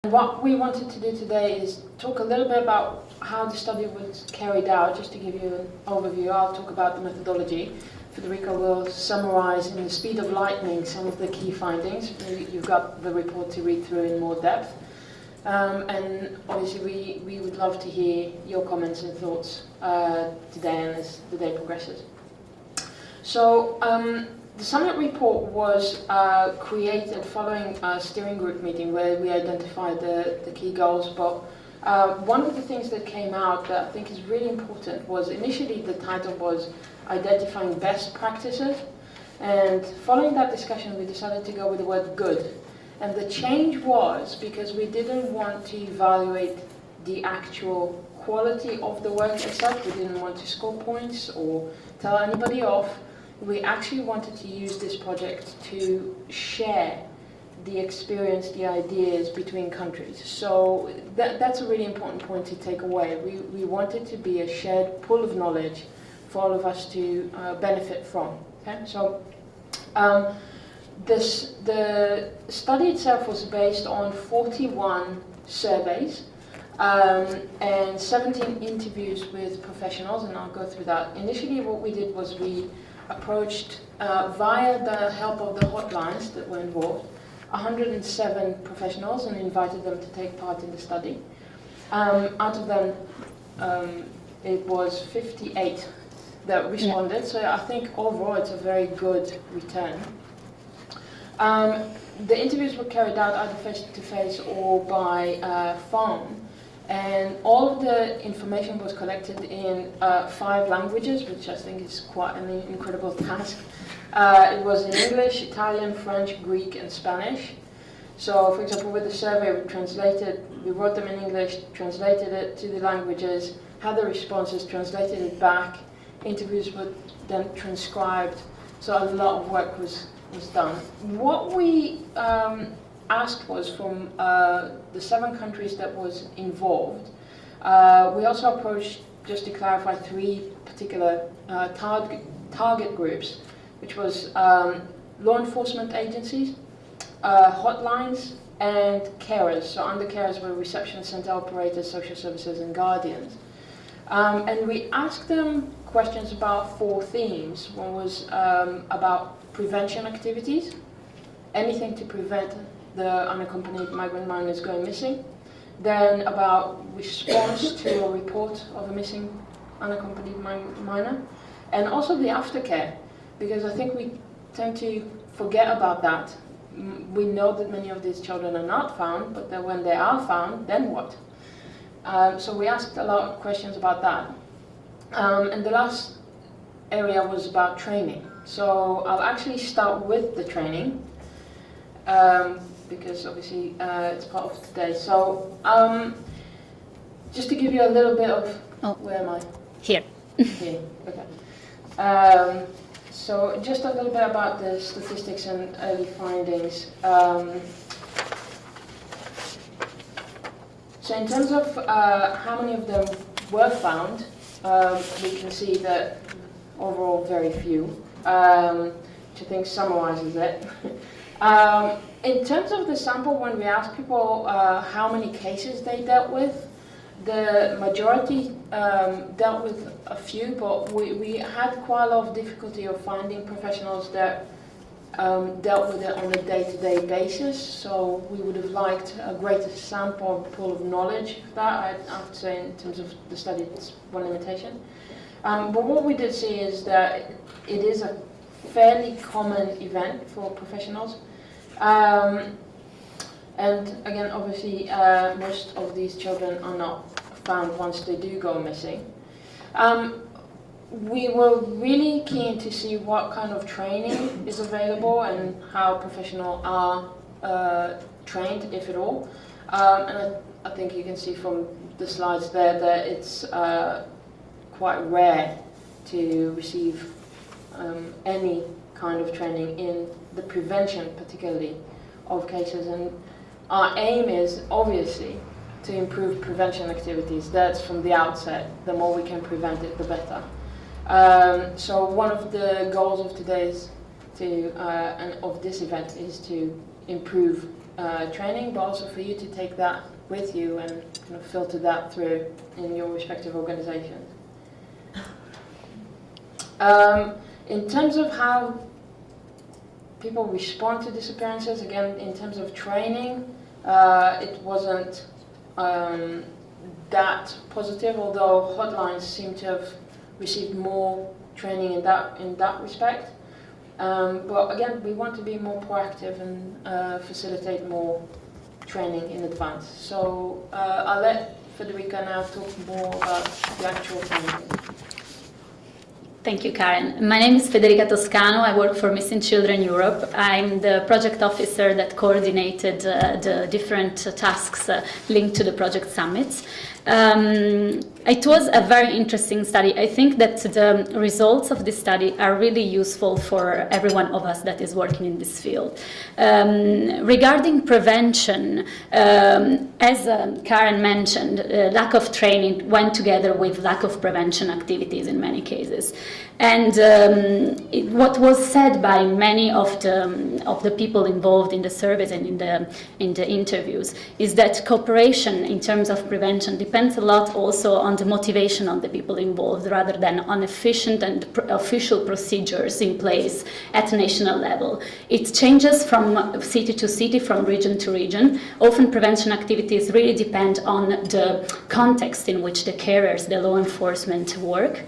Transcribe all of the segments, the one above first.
What we wanted to do today is talk a little bit about how the study was carried out, just to give you an overview. I'll talk about the methodology. Federico will summarize in the speed of lightning some of the key findings. You've got the report to read through in more depth. And obviously we would love to hear your comments and thoughts today and as the day progresses. So the summit report was created following a steering group meeting where we identified the key goals, but one of the things that came out that I think is really important was initially the title was Identifying Best Practices, and following that discussion we decided to go with the word good. And the change was because we didn't want to evaluate the actual quality of the work itself. We didn't want to score points or tell anybody off. We actually wanted to use this project to share the experience, the ideas between countries. So that's a really important point to take away. We wanted to be a shared pool of knowledge for all of us to benefit from. Okay? So the study itself was based on 41 surveys and 17 interviews with professionals, and I'll go through that. Initially what we did was we approached, via the help of the hotlines that were involved, 107 professionals and invited them to take part in the study. Out of them, it was 58 that responded, so I think overall it's a very good return. The interviews were carried out either face-to-face or by phone, and all of the information was collected in 5 languages, which I think is quite an incredible task. It was in English, Italian, French, Greek, and Spanish. So, for example, with the survey we wrote them in English, translated it to the languages, had the responses, translated it back, interviews were then transcribed, so a lot of work was done. What we asked was from the 7 countries that was involved. We also approached, just to clarify, 3 particular target groups, which was law enforcement agencies, hotlines, and carers. So under carers were reception center operators, social services, and guardians. And we asked them questions about 4 themes. One was about prevention activities, anything to prevent the unaccompanied migrant minors going missing. Then about response to a report of a missing unaccompanied minor. And also the aftercare, because I think we tend to forget about that. We know that many of these children are not found, but then when they are found, then what? So we asked a lot of questions about that. And the last area was about training. So I'll actually start with the training, because obviously it's part of today. So just to give you a little bit of, where am I? Here. Here, okay. So just a little bit about the statistics and early findings. So in terms of how many of them were found, we can see that overall very few, which I think summarizes it. In terms of the sample, when we asked people how many cases they dealt with, the majority dealt with a few, but we had quite a lot of difficulty of finding professionals that dealt with it on a day-to-day basis. So we would have liked a greater sample pool of knowledge of that. I have to say, in terms of the study, it's one limitation. But what we did see is that it is a fairly common event for professionals. And again, obviously, most of these children are not found once they do go missing. We were really keen to see what kind of training is available and how professionals are trained, if at all. And I think you can see from the slides there that it's quite rare to receive any kind of training in the prevention, particularly, of cases. And our aim is, obviously, to improve prevention activities. That's from the outset. The more we can prevent it, the better. So one of the goals of today's and of this event is to improve training, but also for you to take that with you and kind of filter that through in your respective organizations. In terms of how people respond to disappearances, again, in terms of training, it wasn't that positive, although hotlines seem to have received more training in that respect. But again, we want to be more proactive and facilitate more training in advance. So I'll let Federica now talk more about the actual training. Thank you, Karen. My name is Federica Toscano. I work for Missing Children Europe. I'm the project officer that coordinated the different tasks linked to the project summits. It was a very interesting study. I think that the results of this study are really useful for every one of us that is working in this field. Regarding prevention, as Karen mentioned, lack of training went together with lack of prevention activities in many cases. And what was said by many of the people involved in the surveys and in the interviews is that cooperation in terms of prevention depends a lot also on the motivation of the people involved rather than on efficient and official procedures in place at national level. It changes from city to city, from region to region. Often prevention activities really depend on the context in which the carers, the law enforcement work.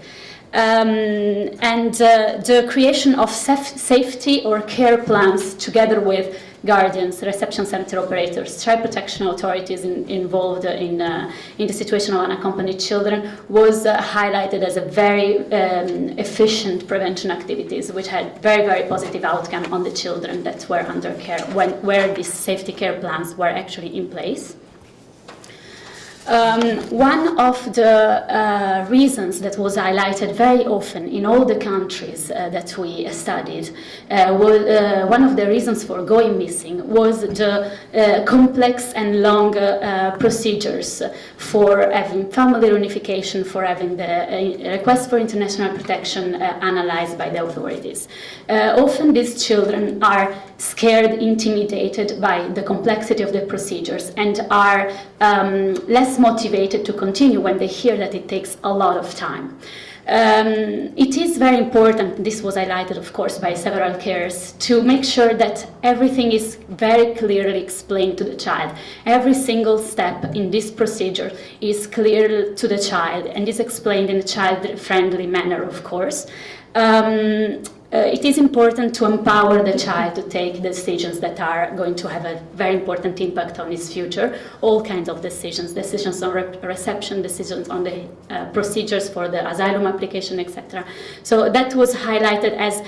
And the creation of safety or care plans together with guardians, reception center operators, child protection authorities involved in the situation of unaccompanied children was highlighted as a very efficient prevention activities, which had very, very positive outcome on the children that were under care where these safety care plans were actually in place. One of the reasons that was highlighted very often in all the countries that we studied, one of the reasons for going missing was the complex and long procedures for having family reunification, for having the request for international protection analyzed by the authorities. Often these children are scared, intimidated by the complexity of the procedures and are less motivated to continue when they hear that it takes a lot of time. It is very important, this was highlighted of course by several carers, to make sure that everything is very clearly explained to the child. Every single step in this procedure is clear to the child and is explained in a child-friendly manner, of course. It is important to empower the child to take decisions that are going to have a very important impact on his future. All kinds of decisions on reception, decisions on the procedures for the asylum application, etc. So that was highlighted as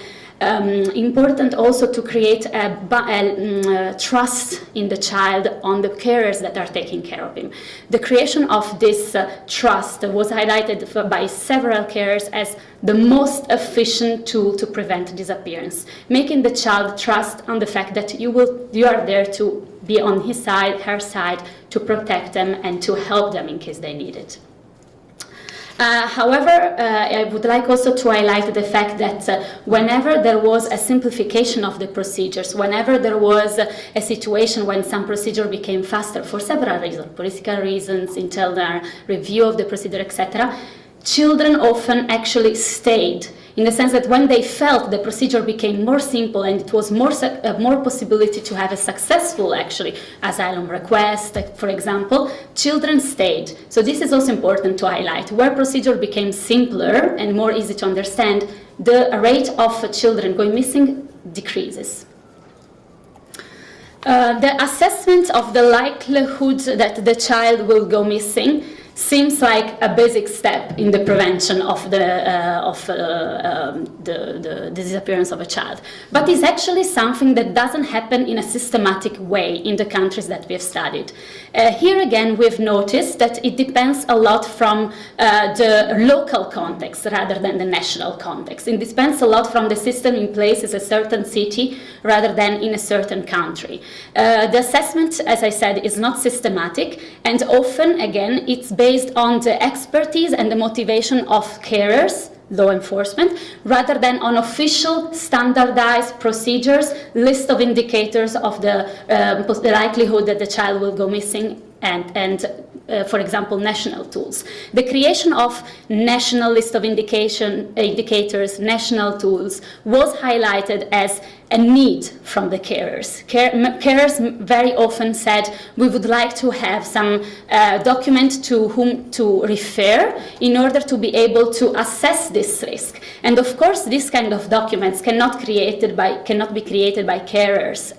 important also to create a trust in the child on the carers that are taking care of him. The creation of this trust was highlighted by several carers as the most efficient tool to prevent disappearance, making the child trust on the fact that you are there to be on his side, her side, to protect them and to help them in case they need it. However, I would like also to highlight the fact that whenever there was a simplification of the procedures, whenever there was a situation when some procedure became faster for several reasons, political reasons, internal review of the procedure, etc., children often actually stayed, in the sense that when they felt the procedure became more simple and it was more possibility to have a successful actually asylum request, for example, children stayed. So this is also important to highlight. Where procedure became simpler and more easy to understand, the rate of children going missing decreases. The assessment of the likelihood that the child will go missing seems like a basic step in the prevention of the disappearance of a child, but is actually something that doesn't happen in a systematic way in the countries that we've studied. Here again, we've noticed that it depends a lot from the local context rather than the national context. It depends a lot from the system in place in a certain city rather than in a certain country. The assessment, as I said, is not systematic, and often, again, it's based on the expertise and the motivation of carers law enforcement, rather than on official standardized procedures, list of indicators of the likelihood that the child will go missing, and for example, national tools. The creation of national list of indicators, national tools, was highlighted as a need from the carers. Carers very often said, we would like to have some document to whom to refer in order to be able to assess this risk. And of course, this kind of documents cannot be created by carers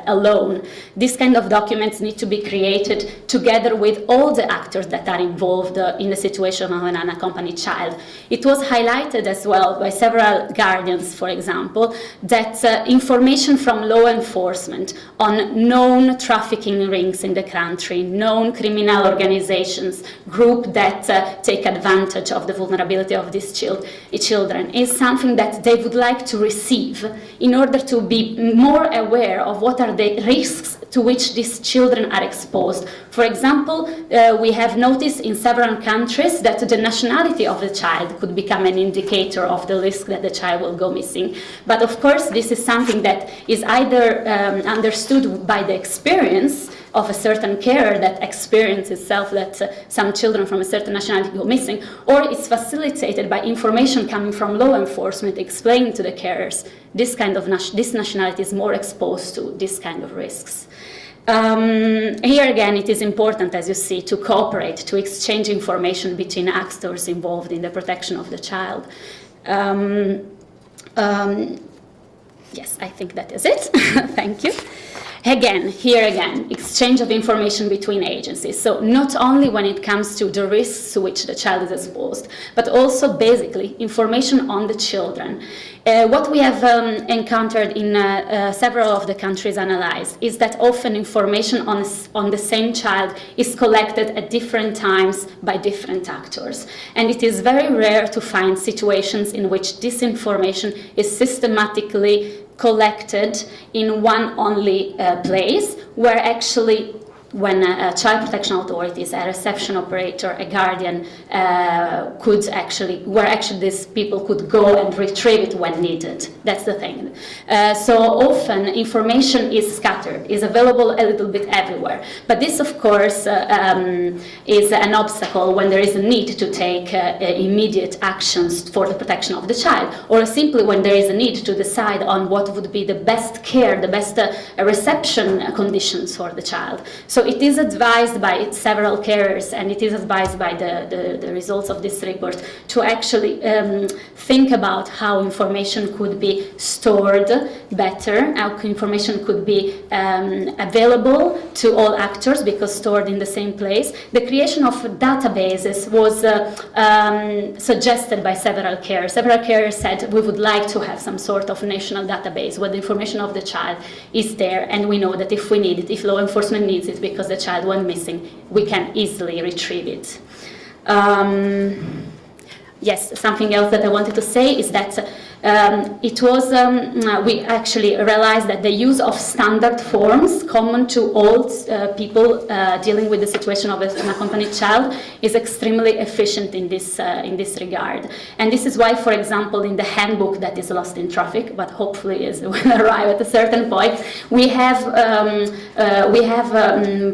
alone. These kind of documents need to be created together with all the actors that are involved in the situation of an unaccompanied child. It was highlighted as well by several guardians, for example, that information from law enforcement on known trafficking rings in the country, known criminal organizations, groups that take advantage of the vulnerability of these children, is something that they would like to receive in order to be more aware of what are the risks to which these children are exposed. For example, we have noticed in several countries that the nationality of the child could become an indicator of the risk that the child will go missing. But of course, this is something that is either understood by the experience of a certain carer that experience itself that some children from a certain nationality go missing, or it's facilitated by information coming from law enforcement explaining to the carers this nationality is more exposed to this kind of risks. Here again, it is important, as you see, to cooperate, to exchange information between actors involved in the protection of the child. Yes, I think that is it. Thank you. Here again, exchange of information between agencies. So not only when it comes to the risks to which the child is exposed, but also basically information on the children. What we have encountered in several of the countries analyzed is that often information on the same child is collected at different times by different actors. And it is very rare to find situations in which this information is systematically collected in one only place, where actually when a child protection authorities, a reception operator, a guardian where actually these people could go and retrieve it when needed. That's the thing. So often information is scattered, is available a little bit everywhere. But this, of course, is an obstacle when there is a need to take immediate actions for the protection of the child, or simply when there is a need to decide on what would be the best care, the best reception conditions for the child. So it is advised by several carers, and it is advised by the results of this report, to actually think about how information could be stored better, how information could be available to all actors because stored in the same place. The creation of databases was suggested by several carers. Several carers said, we would like to have some sort of national database where the information of the child is there, and we know that if we need it, if law enforcement needs it because the child went missing, we can easily retrieve it. Yes, something else that I wanted to say is that we actually realized that the use of standard forms common to all people dealing with the situation of an unaccompanied child is extremely efficient in this regard. And this is why, for example, in the handbook that is lost in traffic, but hopefully will arrive at a certain point, we have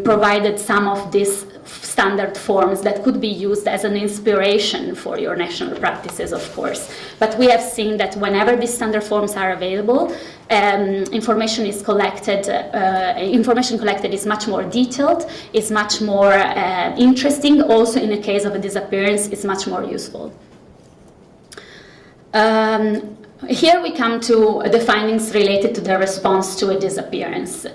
provided some of these standard forms that could be used as an inspiration for your national practices, of course. But we have seen that whenever these standard forms are available, information collected is much more detailed, is much more interesting. Also, in the case of a disappearance, it's much more useful. Here we come to the findings related to the response to a disappearance.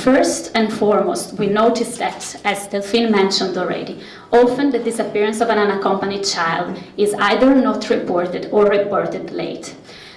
First and foremost, we noticed that, as Delphine mentioned already, often the disappearance of an unaccompanied child is either not reported or reported late.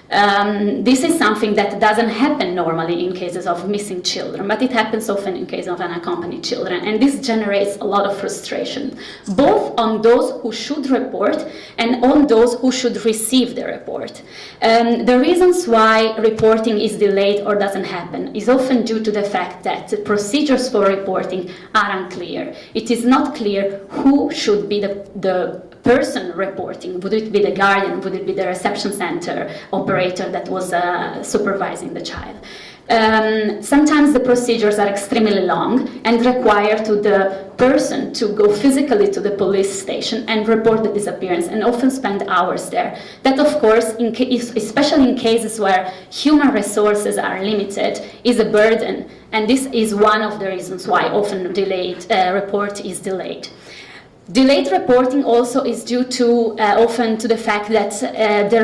This is something that doesn't happen normally in cases of missing children, but it happens often in cases of unaccompanied children, and this generates a lot of frustration, both on those who should report and on those who should receive the report. The reasons why reporting is delayed or doesn't happen is often due to the fact that the procedures for reporting are unclear. It is not clear who should be the person reporting? Would it be the guardian? Would it be the reception center operator that was supervising the child? Sometimes the procedures are extremely long and require to the person to go physically to the police station and report the disappearance, and often spend hours there. That, of course, especially in cases where human resources are limited, is a burden, and this is one of the reasons why often delayed report is delayed. Delayed reporting also is due to often to the fact that the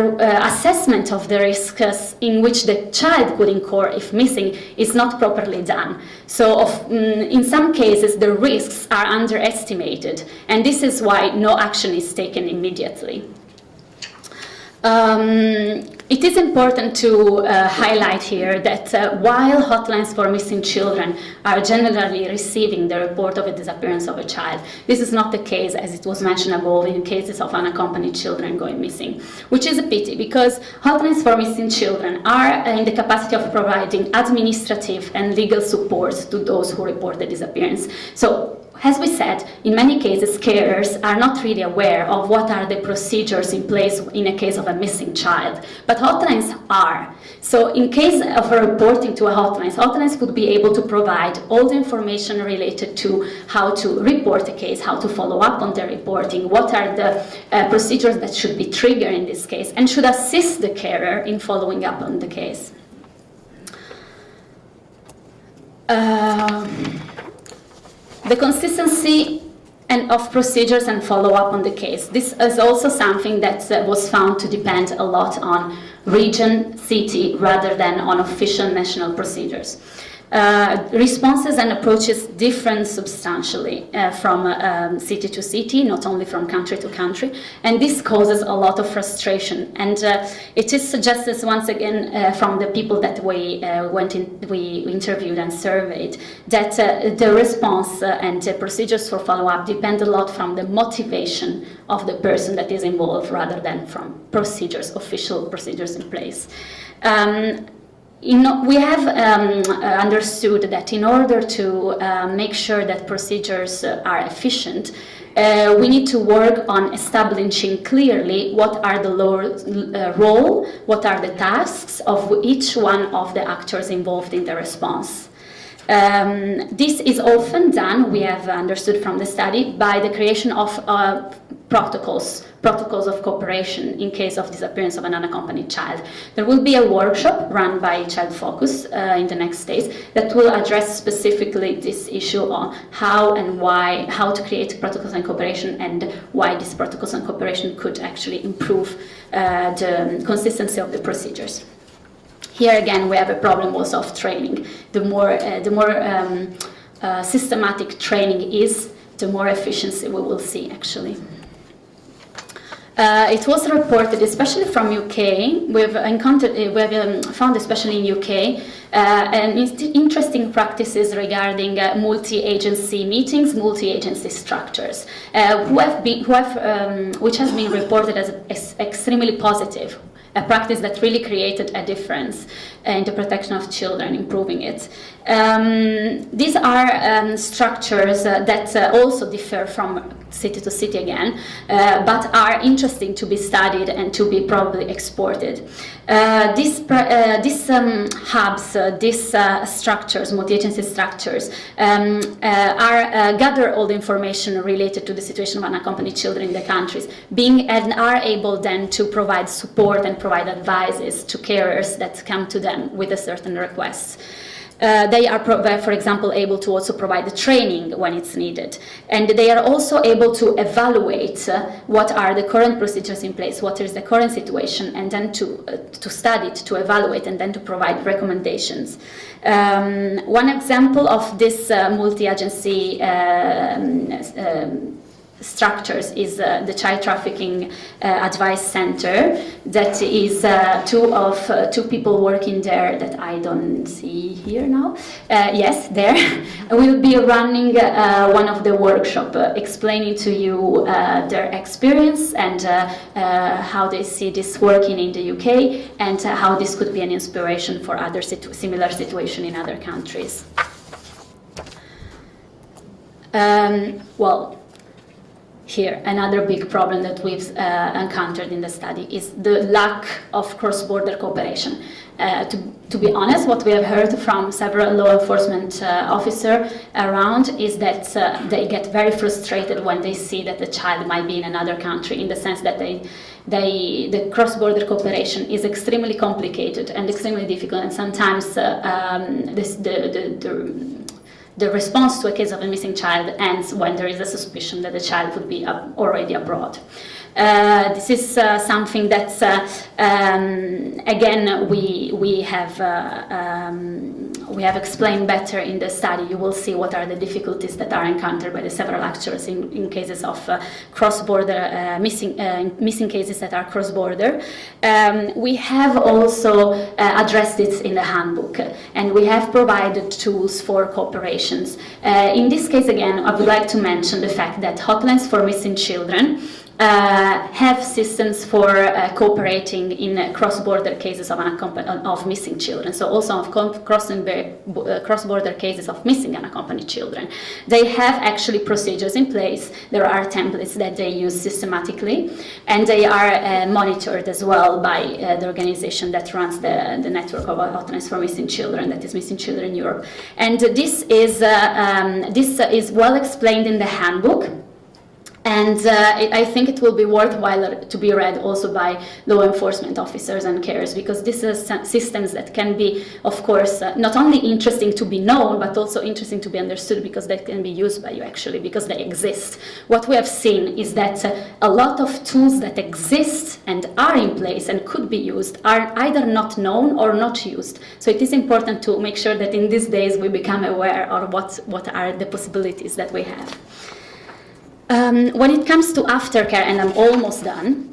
assessment of the risks in which the child could incur if missing is not properly done. So in some cases the risks are underestimated, and this is why no action is taken immediately. It is important to highlight here that while hotlines for missing children are generally receiving the report of a disappearance of a child, this is not the case, as it was mentioned above, in cases of unaccompanied children going missing, which is a pity, because hotlines for missing children are in the capacity of providing administrative and legal support to those who report the disappearance. So, as we said, in many cases, carers are not really aware of what are the procedures in place in a case of a missing child, but hotlines are. So in case of a reporting to a hotline, hotlines could be able to provide all the information related to how to report a case, how to follow up on the reporting, what are the procedures that should be triggered in this case, and should assist the carer in following up on the case. The consistency of procedures and follow-up on the case. This is also something that was found to depend a lot on region, city, rather than on official national procedures. Responses and approaches differ substantially from city to city, not only from country to country, and this causes a lot of frustration. And it is suggested once again from the people that we interviewed and surveyed that the response and the procedures for follow-up depend a lot from the motivation of the person that is involved, rather than from official procedures in place. We have understood that in order to make sure that procedures are efficient, we need to work on establishing clearly what are the role, what are the tasks of each one of the actors involved in the response. This is often done, we have understood from the study, by the creation of protocols of cooperation in case of disappearance of an unaccompanied child. There will be a workshop run by Child Focus in the next days that will address specifically this issue on how to create protocols and cooperation, and why these protocols and cooperation could actually improve the consistency of the procedures. Here again, we have a problem also of training. The more systematic training is, the more efficiency we will see actually. It was reported, especially from UK, we have found, especially in UK, interesting practices regarding multi-agency meetings, multi-agency structures, which has been reported as extremely positive. A practice that really created a difference in the protection of children, improving it. These are structures that also differ from city to city again, but are interesting to be studied and to be probably exported. These hubs, these structures, multi-agency structures, gather all the information related to the situation of unaccompanied children in the countries, and are able then to provide support and provide advices to carers that come to them with a certain request. They are, for example, able to also provide the training when it's needed. And they are also able to evaluate what are the current procedures in place, what is the current situation, and then to study it, to evaluate, and then to provide recommendations. One example of this multi-agency structures is the Child Trafficking Advice Center, that is two people working there that I don't see here now. Yes, there. We'll be running one of the workshops, explaining to you their experience and how they see this working in the UK, and how this could be an inspiration for other similar situations in other countries. here, another big problem that we've encountered in the study is the lack of cross-border cooperation. To be honest, what we have heard from several law enforcement officers around is that they get very frustrated when they see that the child might be in another country, in the sense that the cross-border cooperation is extremely complicated and extremely difficult, and sometimes the response to a case of a missing child ends when there is a suspicion that the child would be already abroad. This is something that, again, we have explained better in the study. You will see what are the difficulties that are encountered by the several actors in cases of cross-border missing cases that are cross-border. We have also addressed it in the handbook, and we have provided tools for cooperations. In this case, again, I would like to mention the fact that hotlines for missing children have systems for cooperating in cross-border cases of missing children, so also of cross-border cases of missing unaccompanied children. They have actually procedures in place. There are templates that they use systematically, and they are monitored as well by the organization that runs the network of hotlines for missing children, that is Missing Children Europe. And this is well explained in the handbook. And I think it will be worthwhile to be read also by law enforcement officers and carers, because these are systems that can be, of course, not only interesting to be known, but also interesting to be understood, because they can be used by you actually, because they exist. What we have seen is that a lot of tools that exist and are in place and could be used are either not known or not used. So it is important to make sure that in these days we become aware of what are the possibilities that we have. When it comes to aftercare, and I'm almost done,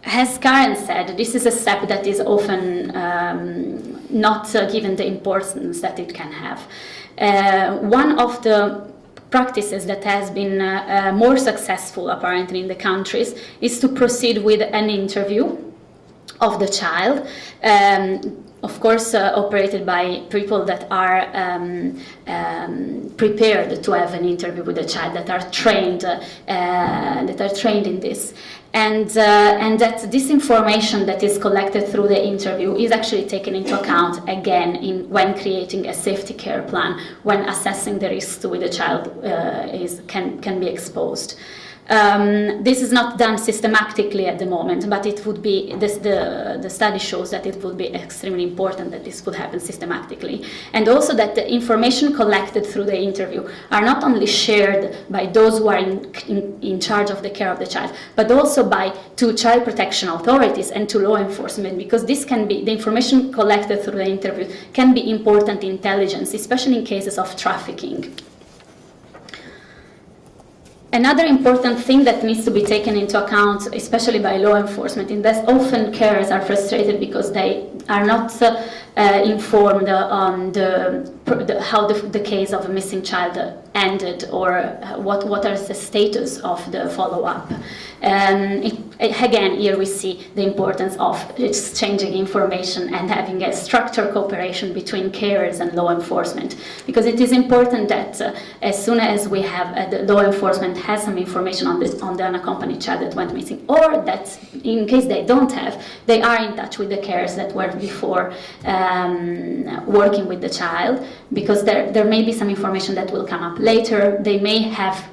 as Karen said, this is a step that is often not given the importance that it can have. One of the practices that has been more successful apparently in the countries is to proceed with an interview of the child, of course operated by people that are prepared to have an interview with the child, that are trained in this, and that this information that is collected through the interview is actually taken into account again when creating a safety care plan, when assessing the risks to which the child can be exposed. This is not done systematically at the moment, but it would be the study shows that it would be extremely important that this would happen systematically, and also that the information collected through the interview are not only shared by those who are in charge of the care of the child, but also to child protection authorities and to law enforcement, because this can be, the information collected through the interview can be important intelligence, especially in cases of trafficking. Another important thing that needs to be taken into account, especially by law enforcement, is that often carers are frustrated because they are not informed on how the case of a missing child ended, or what is the status of the follow-up. Again, here we see the importance of exchanging information and having a structured cooperation between carers and law enforcement, because it is important that as soon as we have the law enforcement has some information on the unaccompanied child that went missing, or that in case they don't have, they are in touch with the carers that were before working with the child, because there may be some information that will come up later. They may have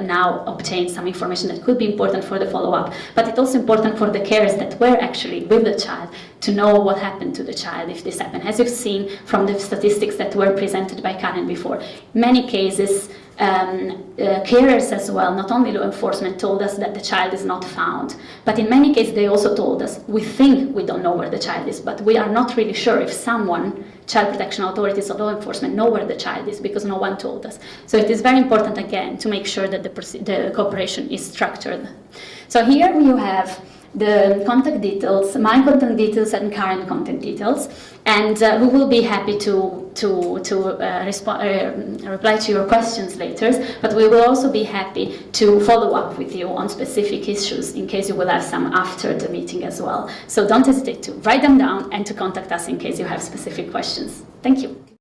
now obtained some information that could be important for the follow-up, but it's also important for the carers that were actually with the child to know what happened to the child if this happened. As you've seen from the statistics that were presented by Karen before, many cases carers as well, not only law enforcement, told us that the child is not found, but in many cases they also told us, we think we don't know where the child is, but we are not really sure if someone, child protection authorities or law enforcement, know where the child is, because no one told us. So it is very important again to make sure that the cooperation is structured. So here you have the contact details, my contact details and Karen contact details, and we will be happy to reply to your questions later, but we will also be happy to follow up with you on specific issues in case you will have some after the meeting as well. So don't hesitate to write them down and to contact us in case you have specific questions. Thank you.